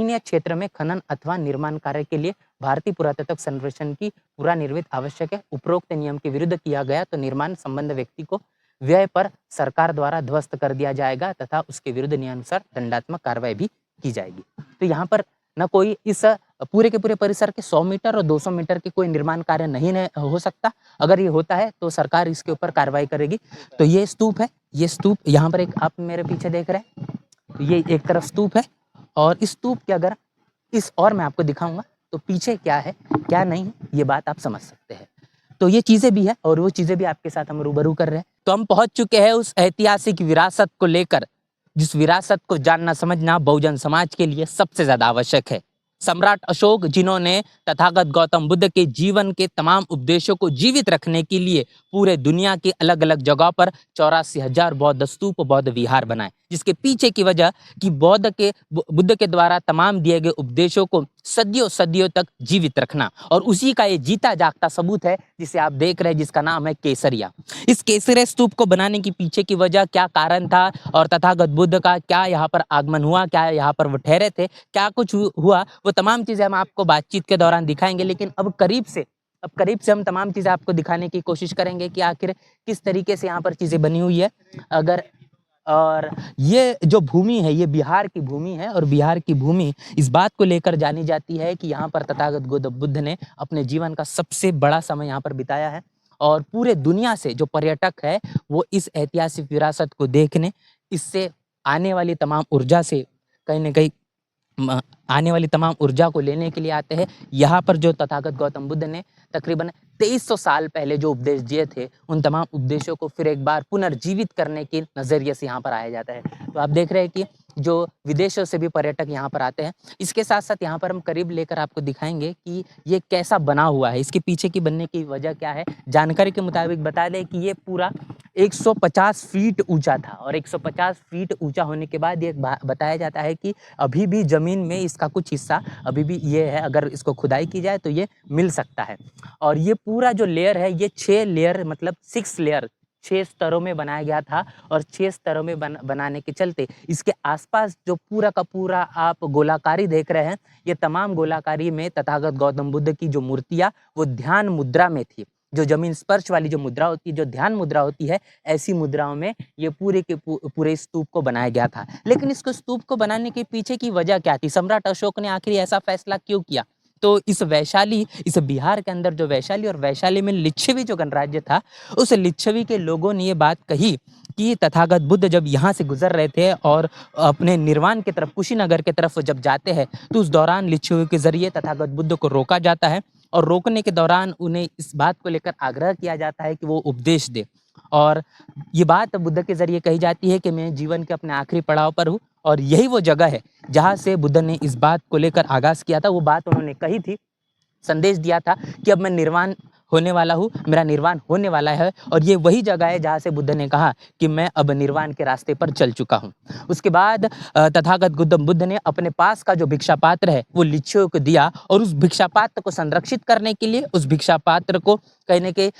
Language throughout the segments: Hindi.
अन्य क्षेत्र में खनन अथवा निर्माण कार्य के लिए भारतीय पुरातत्व सर्वेक्षण की पूरा निर्मित आवश्यक है। उपरोक्त नियम के विरुद्ध किया गया तो निर्माण संबंध व्यक्ति को व्यय पर सरकार द्वारा ध्वस्त कर दिया जाएगा तथा उसके विरुद्ध नियमानुसार दंडात्मक कार्रवाई भी की जाएगी। तो यहाँ पर न कोई इस पूरे के पूरे परिसर के 100 मीटर और 200 मीटर के कोई निर्माण कार्य नहीं हो सकता। अगर ये होता है तो सरकार इसके ऊपर कार्रवाई करेगी। तो ये स्तूप है, ये स्तूप यहाँ पर एक आप मेरे पीछे देख रहे हैं, तो ये एक तरफ स्तूप है और इस स्तूप के अगर इस और मैं आपको दिखाऊंगा तो पीछे क्या है क्या नहीं ये बात आप समझ सकते हैं। तो ये चीजें भी है और वो चीजें भी आपके साथ हम रूबरू कर रहे हैं। तो हम पहुंच चुके हैं उस ऐतिहासिक विरासत को लेकर, जिस विरासत को जानना समझना बहुजन समाज के लिए सबसे ज्यादा आवश्यक है। सम्राट अशोक, जिन्होंने तथागत गौतम बुद्ध के जीवन के तमाम उपदेशों को जीवित रखने के लिए पूरे दुनिया की अलग अलग जगहों पर 84,000 बौद्ध स्तूप, बौद्ध विहार बनाए, जिसके पीछे की वजह कि बुद्ध के द्वारा तमाम दिए गए उपदेशों को सदियों सदियों तक जीवित रखना, और उसी का ये जीता जागता सबूत है जिसे आप देख रहे हैं, जिसका नाम है केसरिया। इस केसरिया स्तूप को बनाने की पीछे की वजह क्या कारण था और तथागत बुद्ध का क्या यहाँ पर आगमन हुआ, क्या यहाँ पर वो ठहरे थे, क्या कुछ हुआ, वो तमाम चीजें हम आपको बातचीत के दौरान दिखाएंगे। लेकिन अब करीब से हम तमाम चीजें आपको दिखाने की कोशिश करेंगे कि आखिर किस तरीके से यहाँ पर चीजें बनी हुई है। और ये जो भूमि है ये बिहार की भूमि है, और बिहार की भूमि इस बात को लेकर जानी जाती है कि यहाँ पर तथागत गौतम बुद्ध ने अपने जीवन का सबसे बड़ा समय यहाँ पर बिताया है। और पूरे दुनिया से जो पर्यटक है वो इस ऐतिहासिक विरासत को देखने, इससे आने वाली तमाम ऊर्जा से कहीं ना कहीं आने वाली तमाम ऊर्जा को लेने के लिए आते हैं। यहाँ पर जो तथागत गौतम बुद्ध ने तकरीबन 2300 साल पहले जो उपदेश दिए थे, उन तमाम उपदेशों को फिर एक बार पुनर्जीवित करने के नजरिए से यहाँ पर आया जाता है। तो आप देख रहे हैं कि जो विदेशों से भी पर्यटक यहाँ पर आते हैं। इसके साथ साथ यहाँ पर हम करीब लेकर आपको दिखाएंगे कि ये कैसा बना हुआ है, इसके पीछे की बनने की वजह क्या है। जानकारी के मुताबिक बता दें कि ये पूरा 150 फीट ऊंचा था, और 150 फीट ऊंचा होने के बाद ये बताया जाता है कि अभी भी जमीन में इसका कुछ हिस्सा अभी भी ये है, अगर इसको खुदाई की जाए तो ये मिल सकता है। और ये पूरा जो लेयर है ये 6 लेयर मतलब 6 लेयर 6 स्तरों में बनाया गया था, और 6 स्तरों में बनाने के चलते इसके आसपास जो पूरा का पूरा आप गोलाकारी देख रहे हैं, ये तमाम गोलाकारी में तथागत गौतम बुद्ध की जो मूर्तियां वो ध्यान मुद्रा में थी। जो जमीन स्पर्श वाली जो मुद्रा होती है, जो ध्यान मुद्रा होती है, ऐसी मुद्राओं में ये पूरे के पूरे स्तूप को बनाया गया था। लेकिन इसको स्तूप को बनाने के पीछे की वजह क्या थी, सम्राट अशोक ने आखिर ऐसा फैसला क्यों किया? तो इस बिहार के अंदर जो वैशाली और वैशाली में लिच्छवी जो गणराज्य था, उस लिच्छवी के लोगों ने ये बात कही कि तथागत बुद्ध जब यहाँ से गुजर रहे थे और अपने निर्वाण की तरफ कुशीनगर की तरफ जब जाते हैं, तो उस दौरान लिच्छवी के जरिए तथागत बुद्ध को रोका जाता है, और रोकने के दौरान उन्हें इस बात को लेकर आग्रह किया जाता है कि वो उपदेश दे। और ये बात बुद्ध के जरिए कही जाती है कि मैं जीवन के अपने आखिरी पड़ाव पर हूँ, और यही वो जगह है जहाँ से बुद्ध ने इस बात को लेकर आगाज किया था। वो बात उन्होंने कही थी, संदेश दिया था कि अब मैं निर्वाण होने वाला हूँ, मेरा निर्वाण होने वाला है, और ये वही जगह है जहाँ से बुद्ध ने कहा कि मैं अब निर्वाण के रास्ते पर चल चुका हूँ। उसके बाद तथागत गौतम बुद्ध ने अपने पास का जो भिक्षा पात्र है वो लिच्छवियों को दिया, और उस भिक्षा पात्र को संरक्षित करने के लिए उस भिक्षा पात्र को कहने के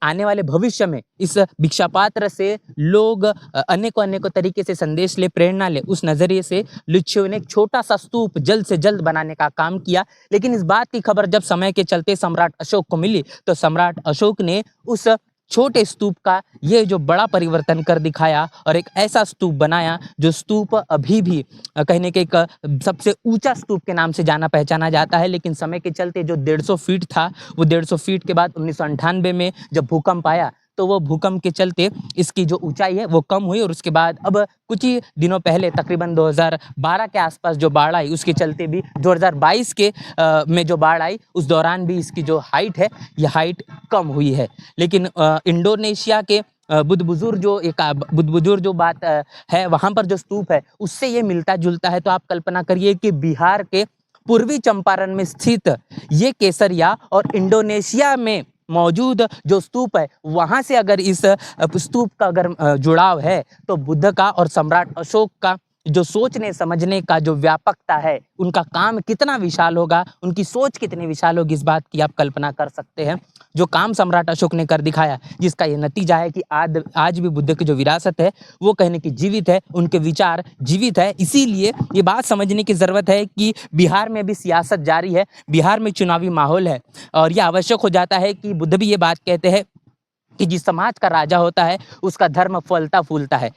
आने वाले भविष्य में इस भिक्षा पात्र से लोग अनेकों तरीके से संदेश ले, प्रेरणा ले, उस नजरिए से लिच्छवियों ने एक छोटा सा स्तूप जल्द से जल्द बनाने का काम किया। लेकिन इस बात की खबर जब समय के चलते सम्राट अशोक को मिली, तो सम्राट अशोक ने उस छोटे स्तूप का ये जो बड़ा परिवर्तन कर दिखाया, और एक ऐसा स्तूप बनाया जो स्तूप अभी भी कहने के एक सबसे ऊंचा स्तूप के नाम से जाना पहचाना जाता है। लेकिन समय के चलते जो 150 फीट था, वो 150 फीट के बाद 1998 में जब भूकंप आया, तो वो भूकंप के चलते इसकी जो ऊंचाई है वो कम हुई, और उसके बाद अब कुछ ही दिनों पहले तकरीबन 2012 के आसपास जो बाढ़ आई, उसके चलते भी 2022 के में जो बाढ़ आई, उस दौरान भी इसकी जो हाइट है ये हाइट कम हुई है। लेकिन इंडोनेशिया के बुद्ध जो बात है वहाँ पर जो स्तूप है उससे ये मिलता जुलता है। तो आप कल्पना करिए कि बिहार के पूर्वी चंपारण में स्थित ये केसरिया और इंडोनेशिया में मौजूद जो स्तूप है, वहां से अगर इस स्तूप का अगर जुड़ाव है, तो बुद्ध का और सम्राट अशोक का जो सोचने समझने का जो व्यापकता है, उनका काम कितना विशाल होगा, उनकी सोच कितनी विशाल होगी, इस बात की आप कल्पना कर सकते हैं। जो काम सम्राट अशोक ने कर दिखाया, जिसका ये नतीजा है कि आज भी बुद्ध की जो विरासत है वो कहने की जीवित है, उनके विचार जीवित है। इसीलिए ये बात समझने की ज़रूरत है कि बिहार में भी सियासत जारी है, बिहार में चुनावी माहौल है और ये आवश्यक हो जाता है कि बुद्ध भी ये बात कहते हैं कि जिस समाज का राजा होता है उसका धर्म फलता फूलता है।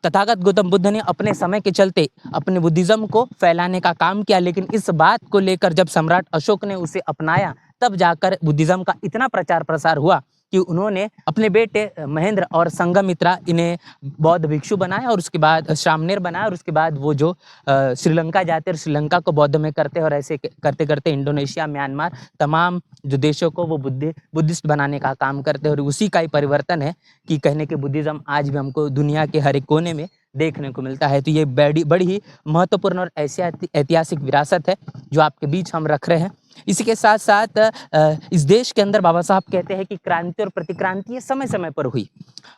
तथागत गौतम बुद्ध ने अपने समय के चलते अपने बुद्धिज्म को फैलाने का काम किया, लेकिन इस बात को लेकर जब सम्राट अशोक ने उसे अपनाया तब जाकर बुद्धिज्म का इतना प्रचार प्रसार हुआ कि उन्होंने अपने बेटे महेंद्र और संघमित्रा इन्हें बौद्ध भिक्षु बनाया और उसके बाद श्रामणेर बनाया और उसके बाद वो जो श्रीलंका जाते और श्रीलंका को बौद्ध में करते और ऐसे करते करते इंडोनेशिया, म्यांमार तमाम जो देशों को वो बुद्धिस्ट बनाने का काम करते और उसी का ही परिवर्तन है कि कहने के बुद्धिज्म आज भी हमको दुनिया के हर एक कोने में देखने को मिलता है। तो ये बड़ी ही महत्वपूर्ण और ऐसी ऐतिहासिक विरासत है जो आपके बीच हम रख रहे हैं। इसी के साथ साथ इस देश के अंदर बाबा साहब कहते हैं कि क्रांति और प्रतिक्रांति ये समय समय पर हुई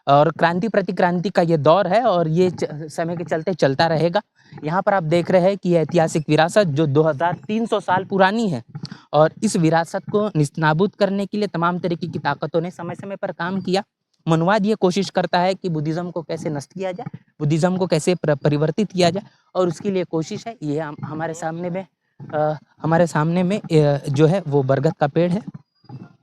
और क्रांति प्रतिक्रांति का ये दौर है और ये समय के चलते चलता रहेगा। यहाँ पर आप देख रहे हैं कि ये ऐतिहासिक विरासत जो 2300 साल पुरानी है और इस विरासत को निस्ताबूद करने के लिए तमाम तरीके की ताकतों ने समय समय पर काम किया। मनुवाद ये कोशिश करता है कि बुद्धिज्म को कैसे नष्ट किया जाए, बुद्धिज्म को कैसे परिवर्तित किया जाए और उसके लिए कोशिश है। ये हमारे सामने में जो है वो बरगद का पेड़ है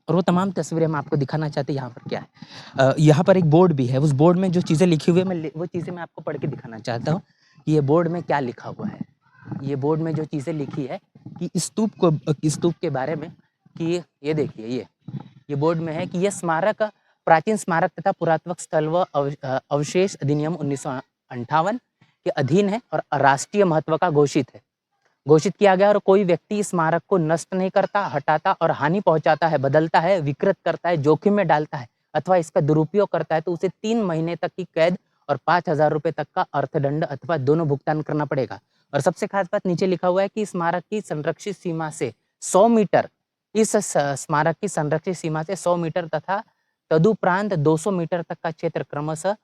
और वो तमाम तस्वीरें हम आपको दिखाना चाहते हैं। यहाँ पर क्या है, यहाँ पर एक बोर्ड भी है, उस बोर्ड में जो चीज़ें लिखी हुई है वो चीज़ें मैं आपको पढ़ के दिखाना चाहता हूँ कि ये बोर्ड में क्या लिखा हुआ है। ये बोर्ड में जो चीज़ें लिखी है कि स्तूप के बारे में कि ये देखिए, ये बोर्ड में है कि यह स्मारक प्राचीन स्मारक तथा पुरातत्व स्थल व अवशेष अधिनियम 1958 के अधीन है और राष्ट्रीय महत्व का घोषित किया गया और कोई व्यक्ति इस स्मारक को नष्ट नहीं करता, हटाता और हानि पहुंचाता है, बदलता है, विकृत करता है, जोखिम में डालता है अथवा इसका दुरुपयोग करता है तो उसे 3 महीने तक की कैद और 5000 रुपये तक का अर्थदंड अथवा दोनों भुगतान करना पड़ेगा। और सबसे खास बात नीचे लिखा हुआ है कि स्मारक की संरक्षित सीमा से 100 मीटर, इस स्मारक की संरक्षित सीमा से 100 मीटर तथा तदुपरांत 200 मीटर तक का क्षेत्र क्रमशः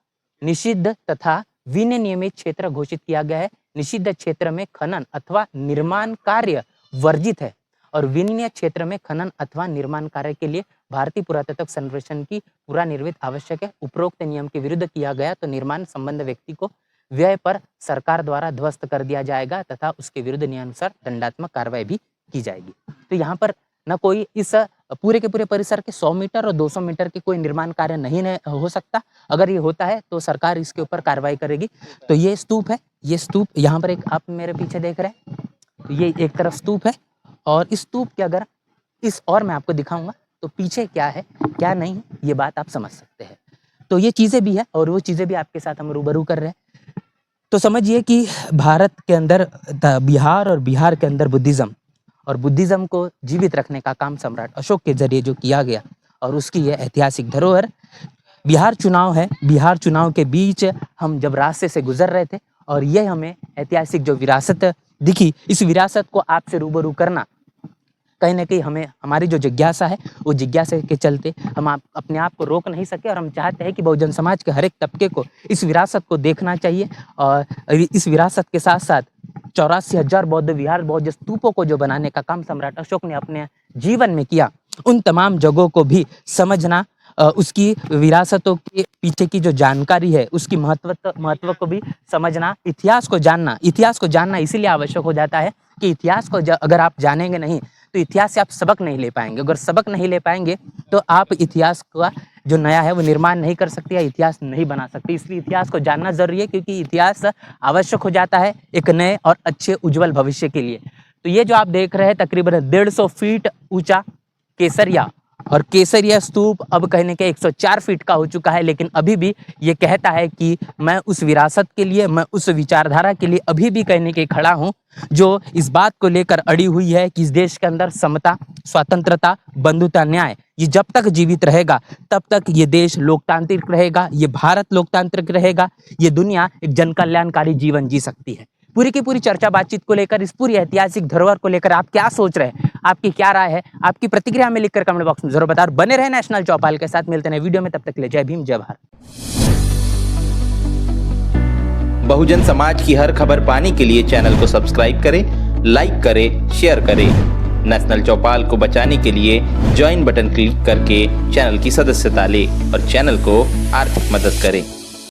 निषिद्ध तथा विनियमित क्षेत्र घोषित किया गया है। निषिद्ध क्षेत्र में खनन अथवा निर्माण कार्य वर्जित है और विनियमित क्षेत्र में खनन अथवा निर्माण कार्य के लिए भारतीय पुरातत्व सर्वेक्षण की पूरा निर्मित आवश्यक है। उपरोक्त नियम के विरुद्ध किया गया तो निर्माण संबंध व्यक्ति को व्यय पर सरकार द्वारा ध्वस्त कर दिया जाएगा तथा उसके विरुद्ध नियमानुसार दंडात्मक कार्रवाई भी की जाएगी। तो यहाँ पर न कोई इस पूरे के पूरे परिसर के 100 मीटर और 200 मीटर के कोई निर्माण कार्य नहीं हो सकता। अगर ये होता है तो सरकार इसके ऊपर कार्रवाई करेगी। तो ये स्तूप है, ये स्तूप यहाँ पर एक आप मेरे पीछे देख रहे हैं, तो ये एक तरफ स्तूप है और इस स्तूप के अगर और मैं आपको दिखाऊंगा तो पीछे क्या है क्या नहीं ये बात आप समझ सकते हैं। तो ये चीज़ें भी है और वो चीज़ें भी आपके साथ हम रूबरू कर रहे हैं। तो समझिए कि भारत के अंदर बिहार और बिहार के अंदर बुद्धिज्म को जीवित रखने का काम सम्राट अशोक के जरिए जो किया गया और उसकी यह ऐतिहासिक धरोहर। बिहार चुनाव है, बिहार चुनाव के बीच हम जब रास्ते से गुजर रहे थे और ये हमें ऐतिहासिक जो विरासत दिखी, इस विरासत को आपसे रूबरू करना कहीं ना कहीं हमें हमारी जो जिज्ञासा है वो जिज्ञासा के चलते हम अपने आप को रोक नहीं सके और हम चाहते हैं कि बहुजन समाज के हर एक तबके को इस विरासत को देखना चाहिए और इस विरासत के साथ साथ 84,000 बौद्ध विहार बौद्ध स्तूपों को जो बनाने का काम सम्राट अशोक ने अपने जीवन में किया, उन तमाम जगहों को भी समझना, उसकी विरासतों के पीछे की जो जानकारी है उसकी महत्व को भी समझना, इतिहास को जानना इसीलिए आवश्यक हो जाता है कि इतिहास को अगर आप जानेंगे नहीं तो इतिहास से आप सबक नहीं ले पाएंगे। अगर सबक नहीं ले पाएंगे तो आप इतिहास का जो नया है वो निर्माण नहीं कर सकते या इतिहास नहीं बना सकते। इसलिए इतिहास को जानना जरूरी है क्योंकि इतिहास आवश्यक हो जाता है एक नए और अच्छे उज्जवल भविष्य के लिए। तो ये जो आप देख रहे हैं तकरीबन 150 फीट ऊंचा केसरिया स्तूप अब कहने के 104 फीट का हो चुका है, लेकिन अभी भी ये कहता है कि मैं उस विरासत के लिए, मैं उस विचारधारा के लिए अभी भी कहने के खड़ा हूँ जो इस बात को लेकर अड़ी हुई है कि इस देश के अंदर समता, स्वतंत्रता, बंधुता, न्याय ये जब तक जीवित रहेगा तब तक ये देश लोकतांत्रिक रहेगा, ये भारत लोकतांत्रिक रहेगा, ये दुनिया एक जन कल्याणकारी जीवन जी सकती है। पूरी की पूरी चर्चा बातचीत को लेकर, इस पूरी ऐतिहासिक धरोहर को लेकर आप क्या सोच रहे हैं, आपकी क्या राय है, आपकी प्रतिक्रिया में लिखकर कमेंट बॉक्स में जरूर बताओ। बने रहे नेशनल चौपाल के साथ, मिलते हैं वीडियो में, तब तक के लिए जय भीम जय भारत। बहुजन समाज की हर खबर पाने के लिए चैनल को सब्सक्राइब करें, लाइक करें, शेयर करें। नेशनल चौपाल को बचाने के लिए ज्वाइन बटन क्लिक करके चैनल की सदस्यता ले और चैनल को आर्थिक मदद करें।